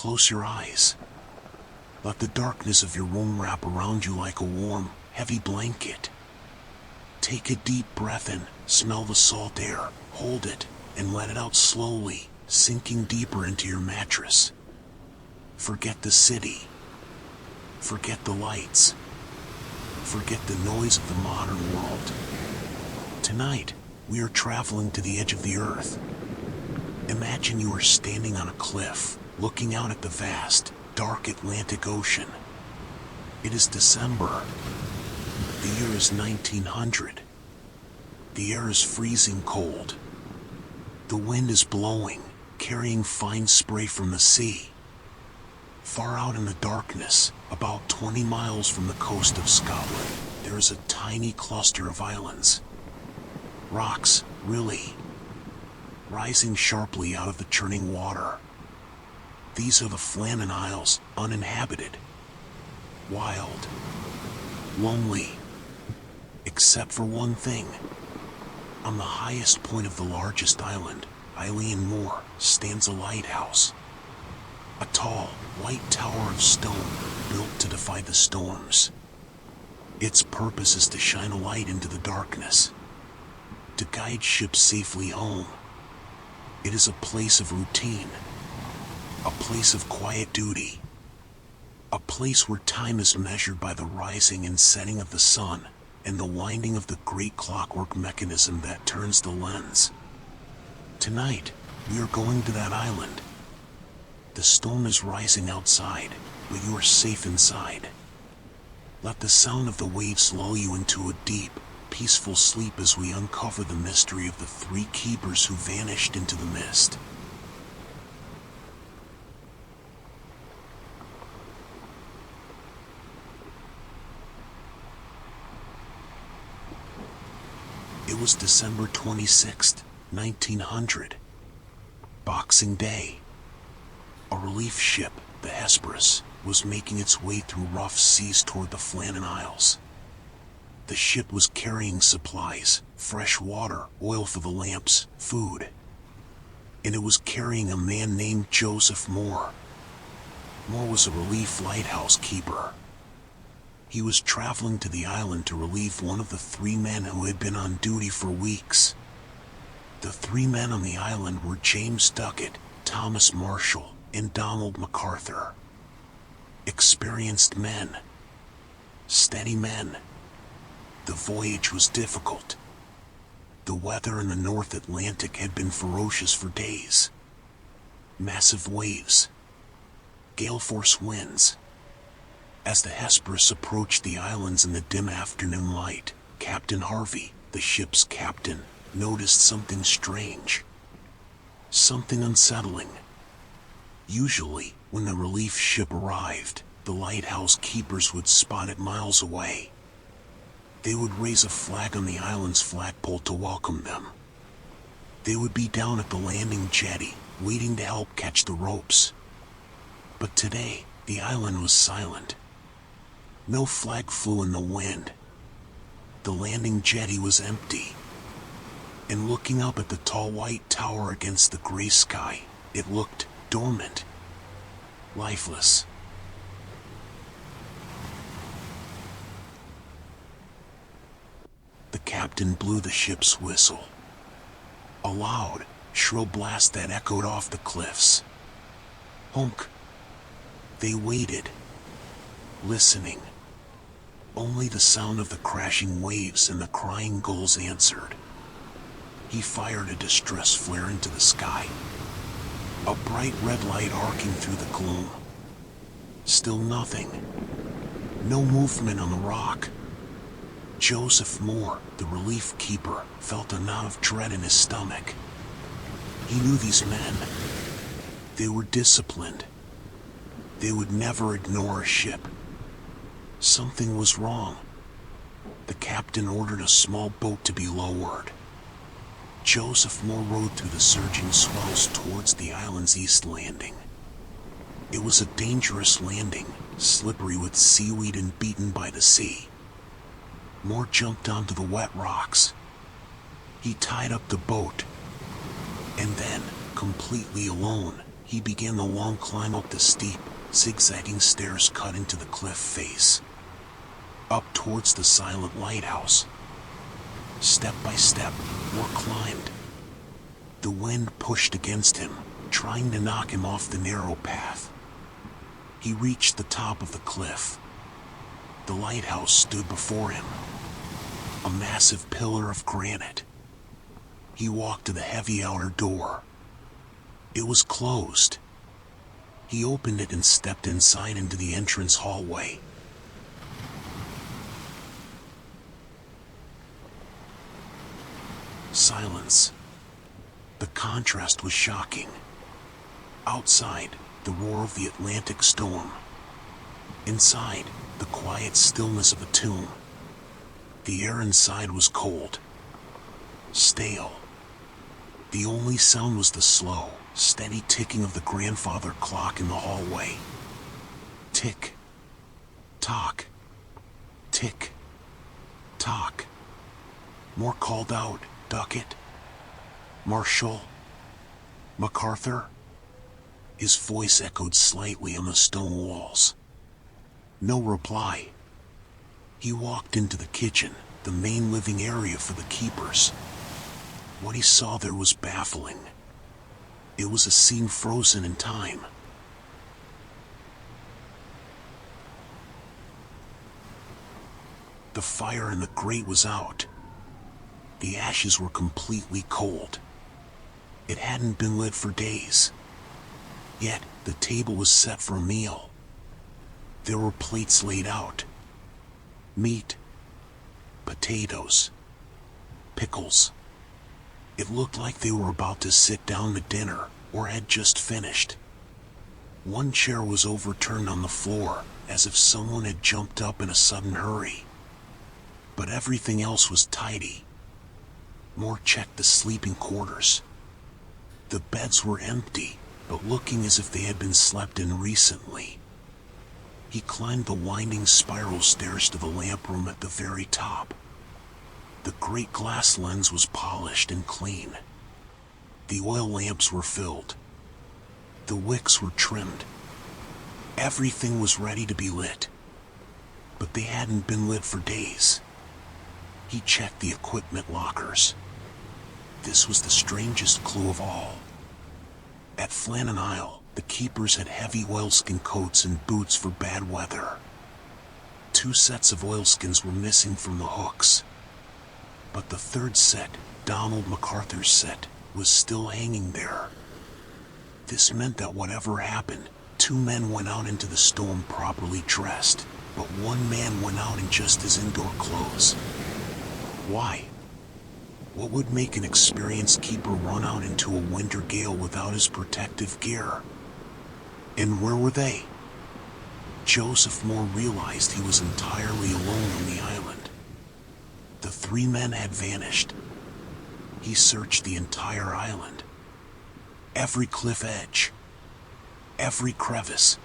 Close your eyes. Let the darkness of your room wrap around you like a warm, heavy blanket. Take a deep breath in, smell the salt air, hold it, and let it out slowly, sinking deeper into your mattress. Forget the city. Forget the lights. Forget the noise of the modern world. Tonight, we are traveling to the edge of the earth. Imagine you are standing on a cliff, looking out at the vast, dark Atlantic Ocean. It is December. The year is 1900. The air is freezing cold. The wind is blowing, carrying fine spray from the sea. Far out in the darkness, about 20 miles from the coast of Scotland, there is a tiny cluster of islands. Rocks, really, rising sharply out of the churning water. These are the Flannan Isles, uninhabited, wild, lonely, except for one thing. On the highest point of the largest island, Eilean Moor, stands a lighthouse. A tall, white tower of stone, built to defy the storms. Its purpose is to shine a light into the darkness, to guide ships safely home. It is a place of routine, a place of quiet duty, a place where time is measured by the rising and setting of the sun and the winding of the great clockwork mechanism that turns the lens. Tonight, we are going to that island. The storm is rising outside, but you are safe inside. Let the sound of the waves lull you into a deep, peaceful sleep as we uncover the mystery of the three keepers who vanished into the mist. It was December 26th, 1900. Boxing Day. A relief ship, the Hesperus, was making its way through rough seas toward the Flannan Isles. The ship was carrying supplies, fresh water, oil for the lamps, food. And it was carrying a man named Joseph Moore. Moore was a relief lighthouse keeper. He was traveling to the island to relieve one of the three men who had been on duty for weeks. The three men on the island were James Duckett, Thomas Marshall, and Donald MacArthur. Experienced men. Steady men. The voyage was difficult. The weather in the North Atlantic had been ferocious for days. Massive waves. Gale force winds. As the Hesperus approached the islands in the dim afternoon light, Captain Harvey, the ship's captain, noticed something strange. Something unsettling. Usually, when the relief ship arrived, the lighthouse keepers would spot it miles away. They would raise a flag on the island's flagpole to welcome them. They would be down at the landing jetty, waiting to help catch the ropes. But today, the island was silent. No flag flew in the wind. The landing jetty was empty. And looking up at the tall white tower against the gray sky, it looked dormant, lifeless. The captain blew the ship's whistle. A loud, shrill blast that echoed off the cliffs. Honk. They waited, listening. Only the sound of the crashing waves and the crying gulls answered. He fired a distress flare into the sky. A bright red light arcing through the gloom. Still nothing. No movement on the rock. Joseph Moore, the relief keeper, felt a knot of dread in his stomach. He knew these men. They were disciplined. They would never ignore a ship. Something was wrong. The captain ordered a small boat to be lowered. Joseph Moore rowed through the surging swells towards the island's east landing. It was a dangerous landing, slippery with seaweed and beaten by the sea. Moore jumped onto the wet rocks. He tied up the boat. And then, completely alone, He began the long climb up the steep, zigzagging stairs cut into the cliff face. Up towards the silent lighthouse. Step by step, Rourke climbed. The wind pushed against him, trying to knock him off the narrow path. He reached the top of the cliff. The lighthouse stood before him, a massive pillar of granite. He walked to the heavy outer door. It was closed. He opened it and stepped inside into the entrance hallway. Silence. The contrast was shocking. Outside, the roar of the Atlantic storm. Inside, the quiet stillness of a tomb. The air inside was cold, stale. The only sound was the slow, steady ticking of the grandfather clock in the hallway. Tick, tock, tick, tock. More called out, Duckett, Marshall, MacArthur. His voice echoed slightly on the stone walls. No reply. He walked into the kitchen, the main living area for the keepers. What he saw there was baffling. It was a scene frozen in time. The fire in the grate was out. The ashes were completely cold. It hadn't been lit for days. Yet, the table was set for a meal. There were plates laid out. Meat, potatoes, pickles. It looked like they were about to sit down to dinner, or had just finished. One chair was overturned on the floor, as if someone had jumped up in a sudden hurry. But everything else was tidy. Moore checked the sleeping quarters. The beds were empty, but looking as if they had been slept in recently. He climbed the winding spiral stairs to the lamp room at the very top. The great glass lens was polished and clean. The oil lamps were filled. The wicks were trimmed. Everything was ready to be lit. But they hadn't been lit for days. He checked the equipment lockers. This was the strangest clue of all. At Flannan Isle, the keepers had heavy oilskin coats and boots for bad weather. 2 sets of oilskins were missing from the hooks. But the third set, Donald MacArthur's set, was still hanging there. This meant that whatever happened, 2 men went out into the storm properly dressed, but 1 man went out in just his indoor clothes. Why? What would make an experienced keeper run out into a winter gale without his protective gear? And where were they? Joseph Moore realized he was entirely alone on the island. The 3 men had vanished. He searched the entire island. Every cliff edge. Every crevice.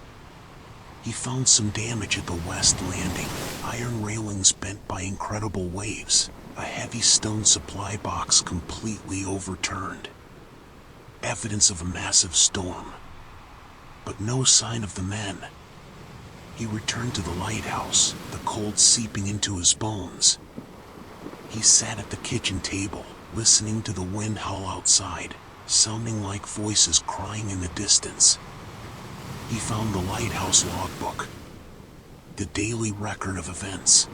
He found some damage at the west landing, iron railings bent by incredible waves, a heavy stone supply box completely overturned. Evidence of a massive storm. But no sign of the men. He returned to the lighthouse, the cold seeping into his bones. He sat at the kitchen table, listening to the wind howl outside, sounding like voices crying in the distance. He found the lighthouse logbook, the daily record of events.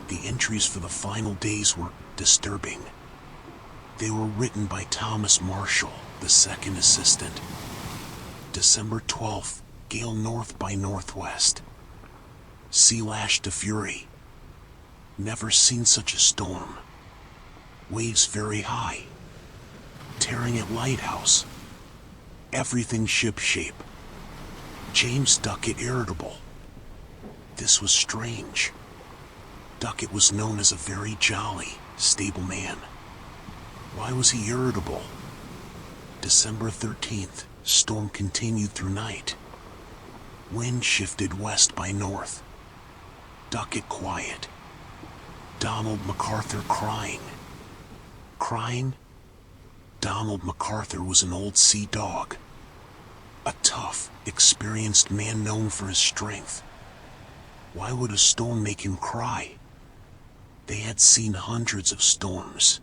The entries for the final days were disturbing. They were written by Thomas Marshall, the second assistant. December 12th, gale north by northwest. Sea lashed to fury. Never seen such a storm. Waves very high. Tearing at lighthouse. Everything ship-shape. James Duckett irritable. This was strange. Duckett was known as a very jolly, stable man. Why was he irritable? December 13th, storm continued through night. Wind shifted west by north. Duckett quiet. Donald MacArthur crying. Crying? Donald MacArthur was an old sea dog. A tough, experienced man known for his strength. Why would a storm make him cry? They had seen hundreds of storms.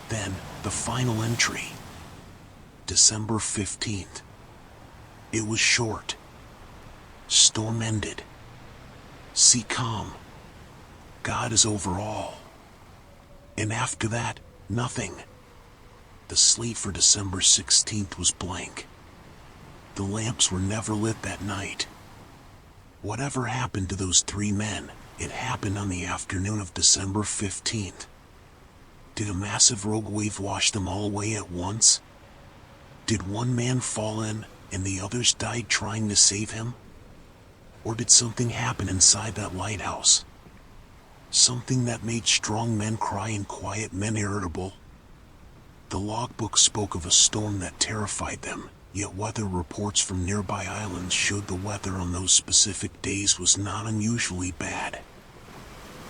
Then, the final entry. December 15th. It was short. Storm ended. Sea calm. God is over all. And after that, nothing. The slate for December 16th was blank. The lamps were never lit that night. Whatever happened to those three men, it happened on the afternoon of December 15th. Did a massive rogue wave wash them all away at once? Did one man fall in, and the others died trying to save him? Or did something happen inside that lighthouse? Something that made strong men cry and quiet men irritable? The logbook spoke of a storm that terrified them, yet weather reports from nearby islands showed the weather on those specific days was not unusually bad.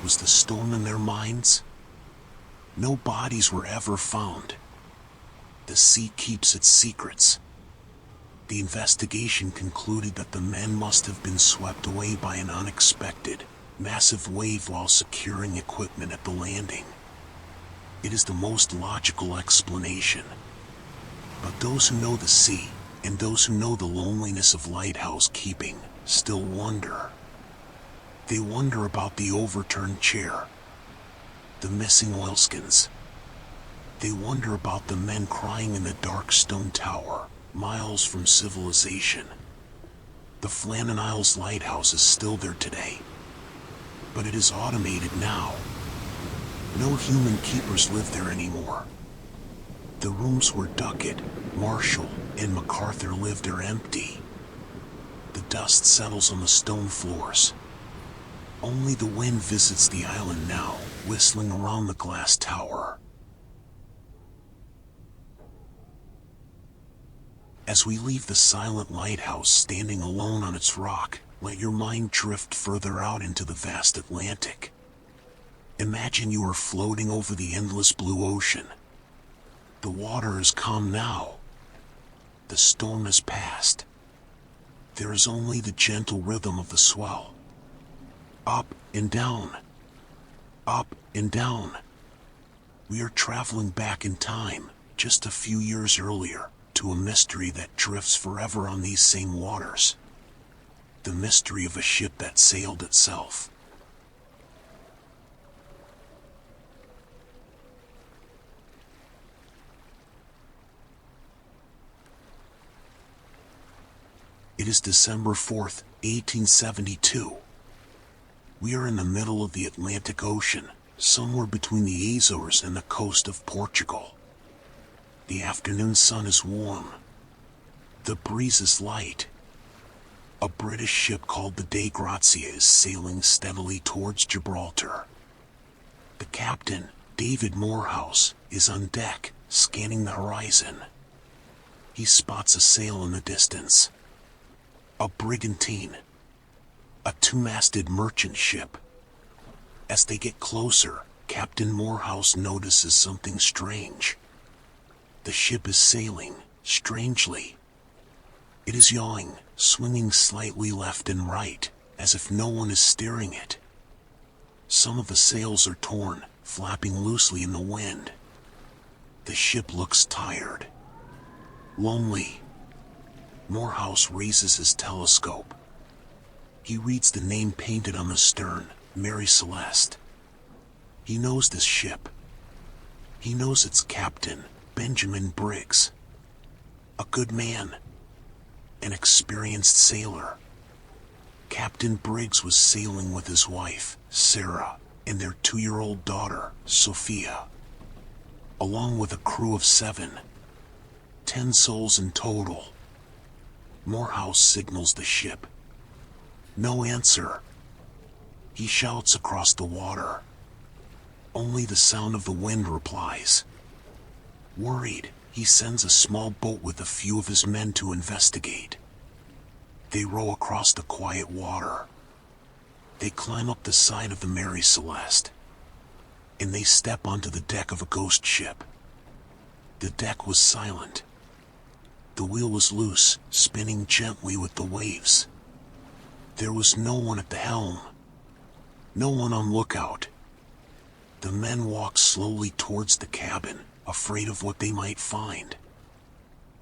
Was the storm in their minds? No bodies were ever found. The sea keeps its secrets. The investigation concluded that the men must have been swept away by an unexpected, massive wave while securing equipment at the landing. It is the most logical explanation. But those who know the sea, and those who know the loneliness of lighthouse keeping, still wonder. They wonder about the overturned chair, the missing oilskins. They wonder about the men crying in the dark stone tower, miles from civilization. The Flannan Isles lighthouse is still there today, but it is automated now. No human keepers live there anymore. The rooms where Duckett, Marshall, and MacArthur lived are empty. The dust settles on the stone floors. Only the wind visits the island now, whistling around the glass tower. As we leave the silent lighthouse standing alone on its rock, let your mind drift further out into the vast Atlantic. Imagine you are floating over the endless blue ocean. The water is calm now. The storm has passed. There is only the gentle rhythm of the swell. Up and down. Up and down. We are traveling back in time, just a few years earlier, to a mystery that drifts forever on these same waters. The mystery of a ship that sailed itself. It is December 4th, 1872. We are in the middle of the Atlantic Ocean, somewhere between the Azores and the coast of Portugal. The afternoon sun is warm. The breeze is light. A British ship called the De Grazia is sailing steadily towards Gibraltar. The captain, David Morehouse, is on deck, scanning the horizon. He spots a sail in the distance. A brigantine. A two-masted merchant ship. As they get closer, Captain Morehouse notices something strange. The ship is sailing, strangely. It is yawing, swinging slightly left and right, as if no one is steering it. Some of the sails are torn, flapping loosely in the wind. The ship looks tired. Lonely. Morehouse raises his telescope. He reads the name painted on the stern, Mary Celeste. He knows this ship. He knows its captain, Benjamin Briggs. A good man. An experienced sailor. Captain Briggs was sailing with his wife, Sarah, and their 2-year-old daughter, Sophia. Along with a crew of 7. 10 souls in total. Morehouse signals the ship. No answer. He shouts across the water. Only the sound of the wind replies. Worried, he sends a small boat with a few of his men to investigate. They row across the quiet water. They climb up the side of the Mary Celeste. and they step onto the deck of a ghost ship. The deck was silent. The wheel was loose, spinning gently with the waves. There was no one at the helm. No one on lookout. The men walked slowly towards the cabin, afraid of what they might find.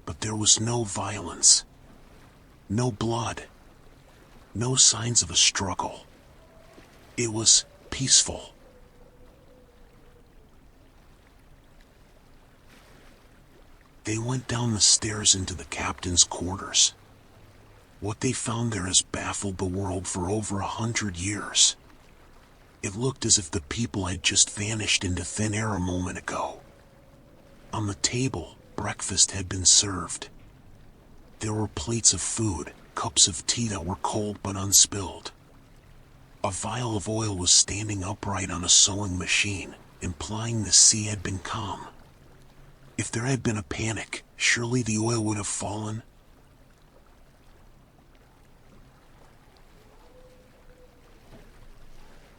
But there was no violence. No blood. No signs of a struggle. It was peaceful. They went down the stairs into the captain's quarters. What they found there has baffled the world for over 100 years. It looked as if the people had just vanished into thin air a moment ago. On the table, breakfast had been served. There were plates of food, cups of tea that were cold but unspilled. A vial of oil was standing upright on a sewing machine, implying the sea had been calm. If there had been a panic, surely the oil would have fallen.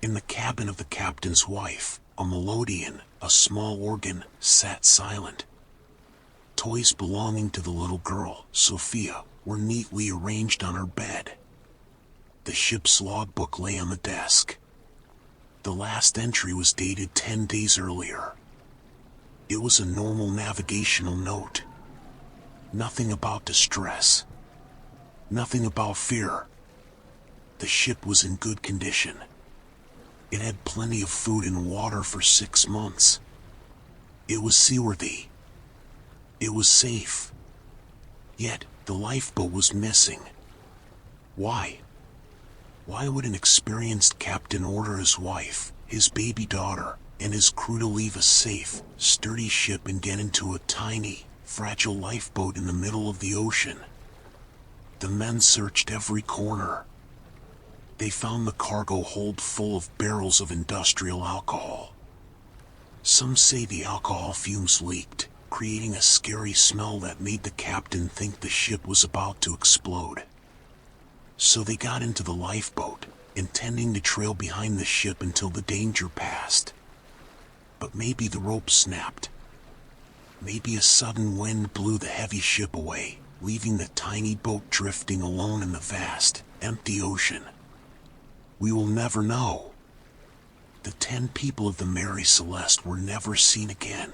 In the cabin of the captain's wife, a melodeon, a small organ, sat silent. Toys belonging to the little girl, Sophia, were neatly arranged on her bed. The ship's logbook lay on the desk. The last entry was dated 10 days earlier. It was a normal navigational note. Nothing about distress. Nothing about fear. The ship was in good condition. It had plenty of food and water for 6 months. It was seaworthy. It was safe. Yet, the lifeboat was missing. Why? Why would an experienced captain order his wife, his baby daughter, and his crew to leave a safe, sturdy ship and get into a tiny, fragile lifeboat in the middle of the ocean? The men searched every corner. They found the cargo hold full of barrels of industrial alcohol. Some say the alcohol fumes leaked, creating a scary smell that made the captain think the ship was about to explode. So they got into the lifeboat, intending to trail behind the ship until the danger passed. But maybe the rope snapped. Maybe a sudden wind blew the heavy ship away, leaving the tiny boat drifting alone in the vast, empty ocean. We will never know. The 10 people of the Mary Celeste were never seen again.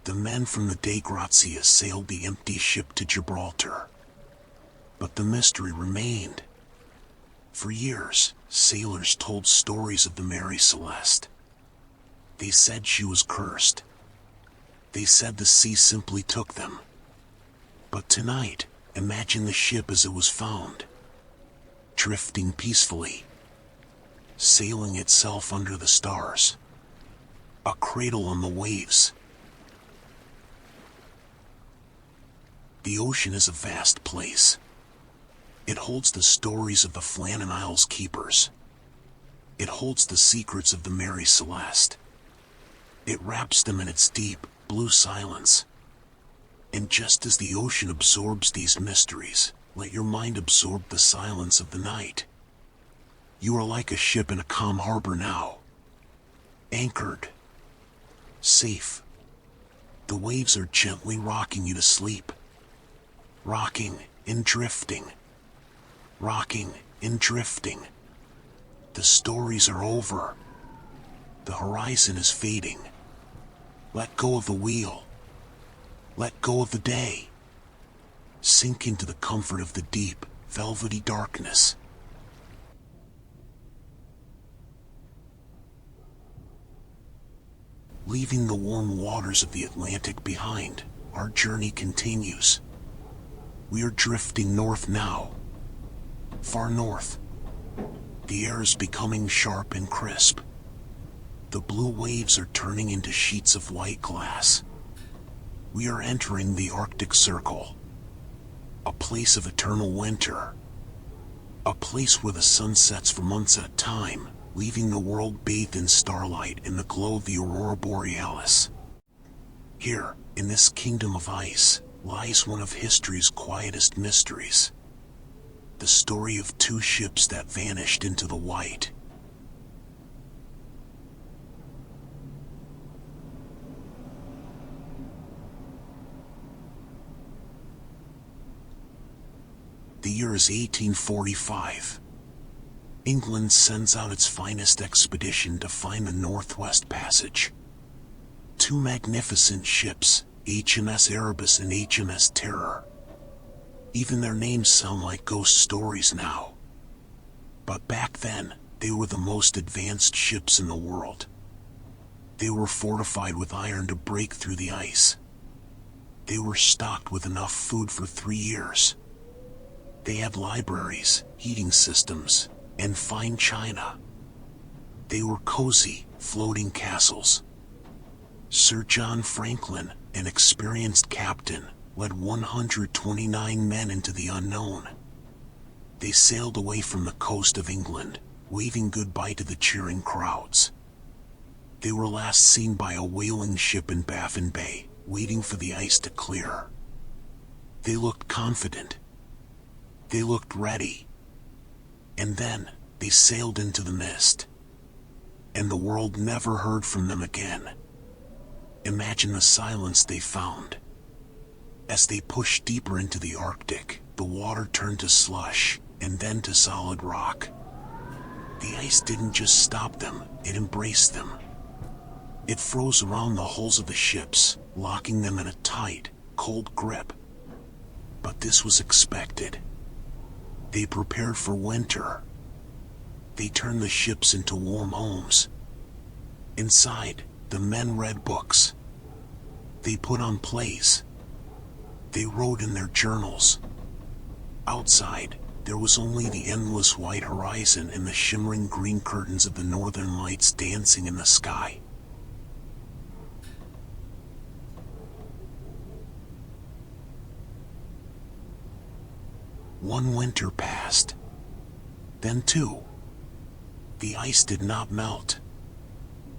The men from the De Grazia sailed the empty ship to Gibraltar. But the mystery remained. For years, sailors told stories of the Mary Celeste. They said she was cursed. They said the sea simply took them. But tonight, imagine the ship as it was found. Drifting peacefully. Sailing itself under the stars. A cradle on the waves. The ocean is a vast place. It holds the stories of the Flannan Isles keepers. It holds the secrets of the Mary Celeste. It wraps them in its deep, blue silence. And just as the ocean absorbs these mysteries, let your mind absorb the silence of the night. You are like a ship in a calm harbor now. Anchored. Safe. The waves are gently rocking you to sleep. Rocking and drifting. Rocking and drifting. The stories are over. The horizon is fading. Let go of the wheel. Let go of the day. Sink into the comfort of the deep, velvety darkness. Leaving the warm waters of the Atlantic behind, our journey continues. We are drifting north now. Far north. The air is becoming sharp and crisp. The blue waves are turning into sheets of white glass. We are entering the Arctic Circle. A place of eternal winter. A place where the sun sets for months at a time, leaving the world bathed in starlight and the glow of the aurora borealis. Here, in this kingdom of ice, lies one of history's quietest mysteries. The story of two ships that vanished into the white. The year is 1845. England sends out its finest expedition to find the Northwest Passage. Two magnificent ships, HMS Erebus and HMS Terror. Even their names sound like ghost stories now. But back then, they were the most advanced ships in the world. They were fortified with iron to break through the ice. They were stocked with enough food for 3 years. They had libraries, heating systems, and fine china. They were cozy, floating castles. Sir John Franklin, an experienced captain, led 129 men into the unknown. They sailed away from the coast of England, waving goodbye to the cheering crowds. They were last seen by a whaling ship in Baffin Bay, waiting for the ice to clear. They looked confident. They looked ready. And then, they sailed into the mist. And the world never heard from them again. Imagine the silence they found. As they pushed deeper into the Arctic, the water turned to slush, and then to solid rock. The ice didn't just stop them, it embraced them. It froze around the hulls of the ships, locking them in a tight, cold grip. But this was expected. They prepared for winter. They turned the ships into warm homes. Inside, the men read books. They put on plays. They wrote in their journals. Outside, there was only the endless white horizon and the shimmering green curtains of the northern lights dancing in the sky. One winter passed. Then two. The ice did not melt.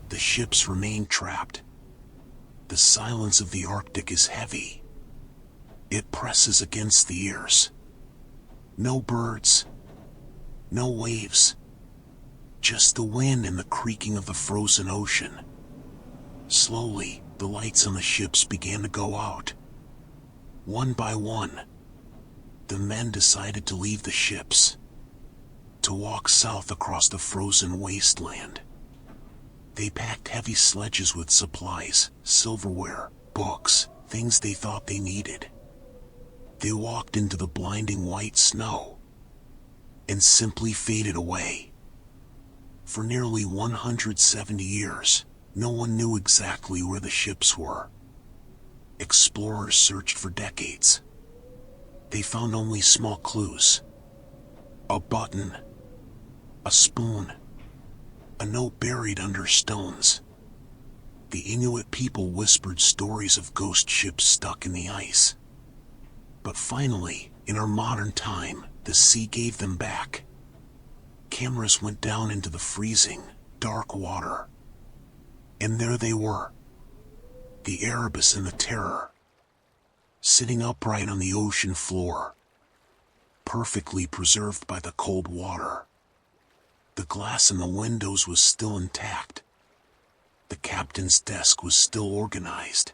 The ships remained trapped. The silence of the Arctic is heavy. It presses against the ears. No birds. No waves. Just the wind and the creaking of the frozen ocean. Slowly, the lights on the ships began to go out. One by one, the men decided to leave the ships, to walk south across the frozen wasteland. They packed heavy sledges with supplies, silverware, books, things they thought they needed. They walked into the blinding white snow and simply faded away. For nearly 170 years, no one knew exactly where the ships were. Explorers searched for decades. They found only small clues. A button, a spoon, a note buried under stones. The Inuit people whispered stories of ghost ships stuck in the ice. But finally, in our modern time, the sea gave them back. Cameras went down into the freezing, dark water. And there they were. The Erebus and the Terror, sitting upright on the ocean floor, perfectly preserved by the cold water. The glass in the windows was still intact. The captain's desk was still organized.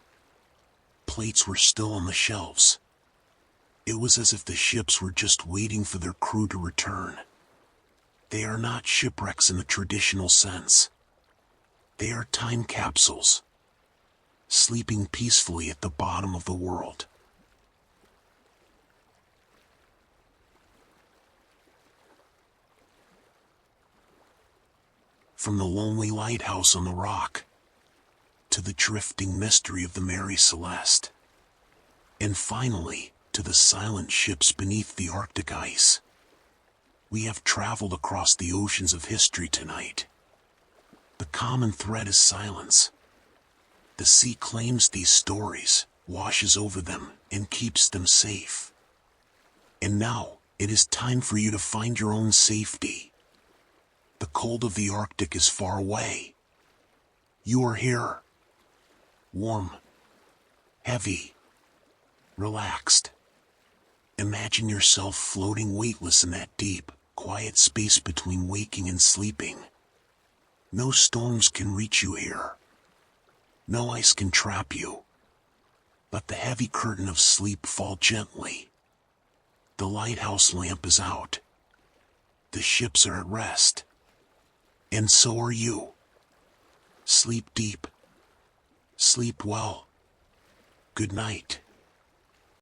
Plates were still on the shelves. It was as if the ships were just waiting for their crew to return. They are not shipwrecks in the traditional sense. They are time capsules, sleeping peacefully at the bottom of the world. From the lonely lighthouse on the rock, to the drifting mystery of the Mary Celeste, and finally, to the silent ships beneath the Arctic ice. We have traveled across the oceans of history tonight. The common thread is silence. The sea claims these stories, washes over them, and keeps them safe. And now, it is time for you to find your own safety. The cold of the Arctic is far away. You are here. Warm, heavy, relaxed. Imagine yourself floating weightless in that deep, quiet space between waking and sleeping. No storms can reach you here. No ice can trap you. Let the heavy curtain of sleep fall gently. The lighthouse lamp is out. The ships are at rest. And so are you. Sleep deep. Sleep well. Good night.